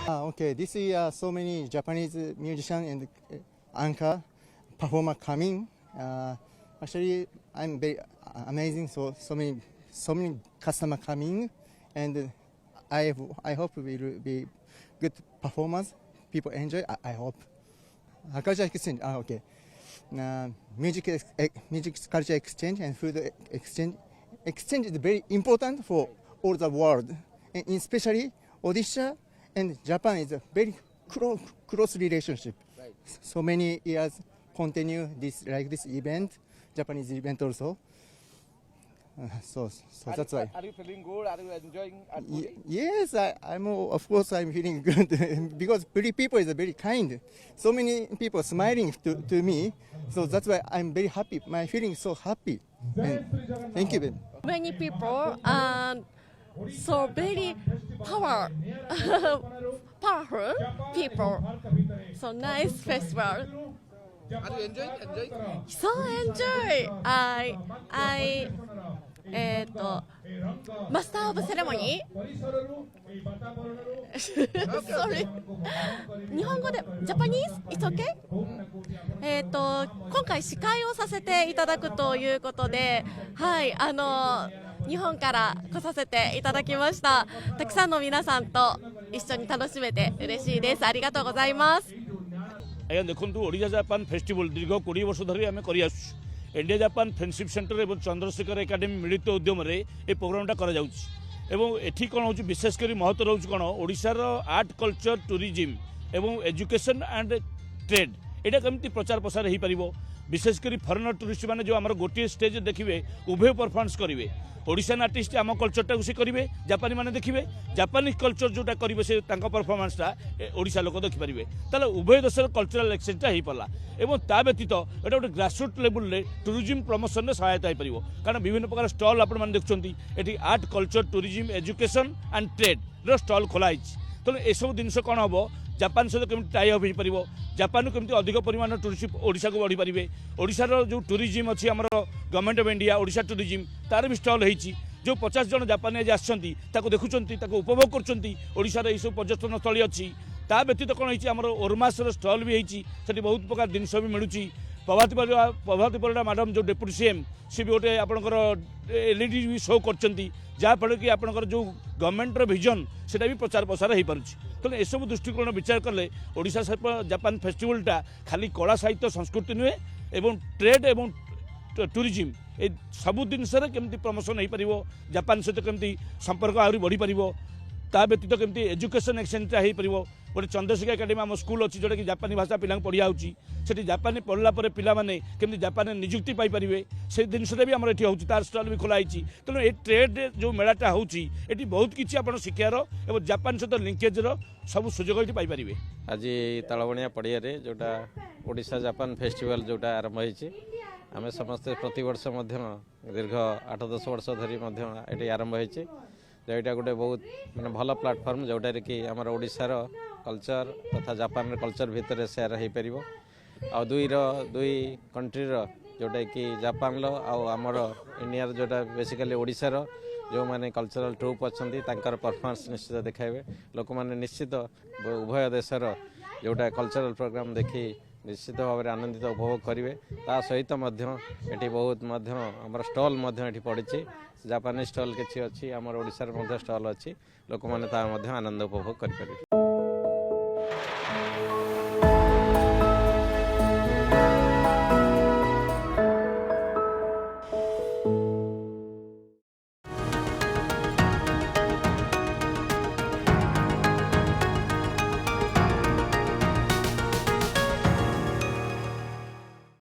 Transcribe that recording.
Okay, this year so many Japanese musician and anchor performer coming. Actually, I'm very amazing. So many customer coming, and I hope we will be good performance. People enjoy. I hope. Culture exchange. Okay. Music culture exchange and food exchange. Exchange is very important for all the world, and especially Odisha and Japan is a very close relationship. Right. So many years continue this event, Japanese event also. So that's why. Are you feeling good? Are you enjoying at Puri? Yes, of course I'm feeling good because Puri people is very kind. So many people smiling to me, so that's why I'm very happy. My feeling is so happy. And thank you. Many people and so very powerful people. So nice festival. Are you enjoying? So enjoy. I Master of Ceremony. Sorry. 日本語で Japanese? It's okay? 今回司会をさせていただくということで、はい、日本から来させていただきました。たくさんの皆さんと一緒に楽しめて嬉しいです。ありがとうございます。ଆଜ୍ଞା ଦେଖନ୍ତୁ Odisha Japan festival ଦୀର୍ଘ 20 ବର୍ଷ ଧରି ଆମେ କରିଆସୁଛୁ। India Japan friendship centre ଏବଂ Chandrashekhar academy ମିଳିତ ଉଦ୍ୟମରେ ଏ ପ୍ରୋଗ୍ରାମଟା କରାଯାଉଛି ଏବଂ ଏଠି କ'ଣ ହେଉଛି ବିଶେଷ କରି ମହତ୍ତ୍ୱ ରହୁଛି କ'ଣ ଓଡ଼ିଶାର ଆର୍ଟ କଲଚର ଟୁରିଜିମ୍ ଏବଂ ଏଜୁକେସନ୍ ଆଣ୍ଡ ଟ୍ରେଡ୍ ଏଇଟା କେମିତି ପ୍ରଚାର ପ୍ରସାର ହୋଇପାରିବ ବିଶେଷ କରି ଫରେନର ଟୁରିଷ୍ଟ ମାନେ ଯେଉଁ ଆମର ଗୋଟିଏ ଷ୍ଟେଜ୍ ଦେଖିବେ ଉଭୟ ପରଫର୍ମାନ୍ସ କରିବେ ଓଡ଼ିଶାନ୍ ଆର୍ଟିଷ୍ଟ ଆମ କଲଚରଟାକୁ ସେ କରିବେ ଜାପାନୀ ମାନେ ଦେଖିବେ ଜାପାନିଜ କଲଚର ଯେଉଁଟା କରିବେ ସେ ତାଙ୍କ ପରଫର୍ମାନ୍ସଟା ଓଡ଼ିଶା ଲୋକ ଦେଖିପାରିବେ ତାହେଲେ ଉଭୟ ଦେଶର କଲଚରାଲ ଏକ୍ସଚେଞ୍ଜଟା ହେଇପାରିଲା ଏବଂ ତା ବ୍ୟତୀତ ଏଇଟା ଗୋଟେ ଗ୍ରାସରୁଟ୍ ଲେବୁଲରେ ଟୁରିଜିମ୍ ପ୍ରମୋସନରେ ସହାୟତା ହୋଇପାରିବ କାରଣ ବିଭିନ୍ନ ପ୍ରକାର ଷ୍ଟଲ୍ ଆପଣମାନେ ଦେଖୁଛନ୍ତି ଏଠି art culture tourism education and ଟ୍ରେଡ୍ର ଷ୍ଟଲ୍ ଖୋଲା ହେଇଛି ତେଣୁ ଏସବୁ ଜିନିଷ କ'ଣ ହେବ ଜାପାନ ସହିତ କେମିତି ଟାଇ ଅପ୍ ହୋଇପାରିବ ଜାପାନରୁ କେମିତି ଅଧିକ ପରିମାଣର ଟୁରିଷ୍ଟ ଓଡ଼ିଶାକୁ ବଢ଼ିପାରିବେ ଓଡ଼ିଶାର ଯେଉଁ ଟୁରିଜିମ୍ ଅଛି ଆମର government of India Odisha tourism ତାର ବି ଷ୍ଟଲ୍ ହେଇଛି ଯେଉଁ 50 ଜଣ ଜାପାନୀ ଆଜି ଆସିଛନ୍ତି ତାକୁ ଦେଖୁଛନ୍ତି ତାକୁ ଉପଭୋଗ କରୁଛନ୍ତି ଓଡ଼ିଶାର ଏଇସବୁ ପର୍ଯ୍ୟଟନ ସ୍ଥଳୀ ଅଛି ତା ବ୍ୟତୀତ କ'ଣ ହେଇଛି ଆମର ଓରମାସର ଷ୍ଟଲ୍ ବି ହେଇଛି ସେଠି ବହୁତ ପ୍ରକାର ଜିନିଷ ବି ମିଳୁଛି ପ୍ରଭାତୀ ପରିଡ଼ା ମ୍ୟାଡ଼ାମ୍ ଯେଉଁ ଡେପୁଟି ସିଏମ୍ ସେ ବି ଗୋଟେ ଆପଣଙ୍କର ଏଲ୍ଇଡି ବି ଶୋ କରିଛନ୍ତି ଯାହାଫଳରେ କି ଆପଣଙ୍କର ଯେଉଁ ଗଭର୍ଣ୍ଣମେଣ୍ଟର ଭିଜନ୍ ସେଇଟା ବି ପ୍ରଚାର ପ୍ରସାର ହୋଇପାରୁଛି ତେଣୁ ଏସବୁ ଦୃଷ୍ଟିକୋଣ ବିଚାର କଲେ ଓଡ଼ିଶା ଜାପାନ ଫେଷ୍ଟିଭାଲଟା ଖାଲି କଳା ସାହିତ୍ୟ ସଂସ୍କୃତି ନୁହେଁ ଏବଂ ଟ୍ରେଡ୍ ଏବଂ ଟୁରିଜିମ୍ ଏ ସବୁ ଜିନିଷରେ କେମିତି ପ୍ରମୋସନ୍ ହୋଇପାରିବ ଜାପାନ ସହିତ କେମିତି ସମ୍ପର୍କ ଆହୁରି ବଢ଼ିପାରିବ ତା ବ୍ୟତୀତ କେମିତି ଏଜୁକେସନ୍ ଏକ୍ସଚେଞ୍ଜଟା ହୋଇପାରିବ ଗୋଟେ ଚନ୍ଦ୍ରଶେଖର ଏକାଡେମୀ ଆମ ସ୍କୁଲ ଅଛି ଯେଉଁଟାକି ଜାପାନୀ ଭାଷା ପିଲାଙ୍କୁ ପଢ଼ିଆ ହେଉଛି ସେଠି ଜାପାନୀ ପଢ଼ିଲା ପରେ ପିଲାମାନେ କେମିତି ଜାପାନରେ ନିଯୁକ୍ତି ପାଇପାରିବେ ସେ ଜିନିଷଟା ବି ଆମର ଏଠି ହେଉଛି ତାର ଷ୍ଟଲ୍ ବି ଖୋଲା ହେଇଛି ତେଣୁ ଏ ଟ୍ରେଡ୍ ଯେଉଁ ମେଳାଟା ହେଉଛି ଏଠି ବହୁତ କିଛି ଆପଣ ଶିକ୍ଷାର ଏବଂ ଜାପାନ ସହିତ ଲିଙ୍କେଜର ସବୁ ସୁଯୋଗ ଏଠି ପାଇପାରିବେ ଆଜି ତାଳବଣିଆ ପଡ଼ିଆରେ ଯେଉଁଟା ଓଡ଼ିଶା ଜାପାନ ଫେଷ୍ଟିଭାଲ ଯେଉଁଟା ଆରମ୍ଭ ହେଇଛି ଆମେ ସମସ୍ତେ ପ୍ରତିବର୍ଷ ମଧ୍ୟ ଦୀର୍ଘ 8-10 ବର୍ଷ ଧରି ମଧ୍ୟ ଏଠି ଆରମ୍ଭ ହେଇଛି ଏଇଟା ଗୋଟେ ବହୁତ ମାନେ ଭଲ ପ୍ଲାଟଫର୍ମ ଯେଉଁଟାରେ କି ଆମର ଓଡ଼ିଶାର କଲଚର ତଥା ଜାପାନର କଲଚର ଭିତରେ ସେୟାର ହେଇପାରିବ ଆଉ ଦୁଇ କଣ୍ଟ୍ରିର ଯେଉଁଟାକି ଜାପାନର ଆଉ ଆମର ଇଣ୍ଡିଆର ଯେଉଁଟା ବେସିକାଲି ଓଡ଼ିଶାର ଯେଉଁମାନେ କଲଚରାଲ ଟ୍ରୁପ୍ ଅଛନ୍ତି ତାଙ୍କର ପରଫର୍ମାନ୍ସ ନିଶ୍ଚିତ ଦେଖାଇବେ ଲୋକମାନେ ନିଶ୍ଚିତ ଉଭୟ ଦେଶର ଯେଉଁଟା କଲଚରାଲ ପ୍ରୋଗ୍ରାମ ଦେଖି ନିଶ୍ଚିତ ଭାବରେ ଆନନ୍ଦିତ ଉପଭୋଗ କରିବେ ତା ସହିତ ମଧ୍ୟ ଏଠି ବହୁତ ମଧ୍ୟ ଆମର ଷ୍ଟଲ୍ ମଧ୍ୟ ଏଠି ପଡ଼ିଛି ଜାପାନୀ ଷ୍ଟଲ୍ କିଛି ଅଛି ଆମର ଓଡ଼ିଶାର ମଧ୍ୟ ଷ୍ଟଲ୍ ଅଛି ଲୋକମାନେ ତା ମଧ୍ୟ ଆନନ୍ଦ ଉପଭୋଗ କରିପାରିବେ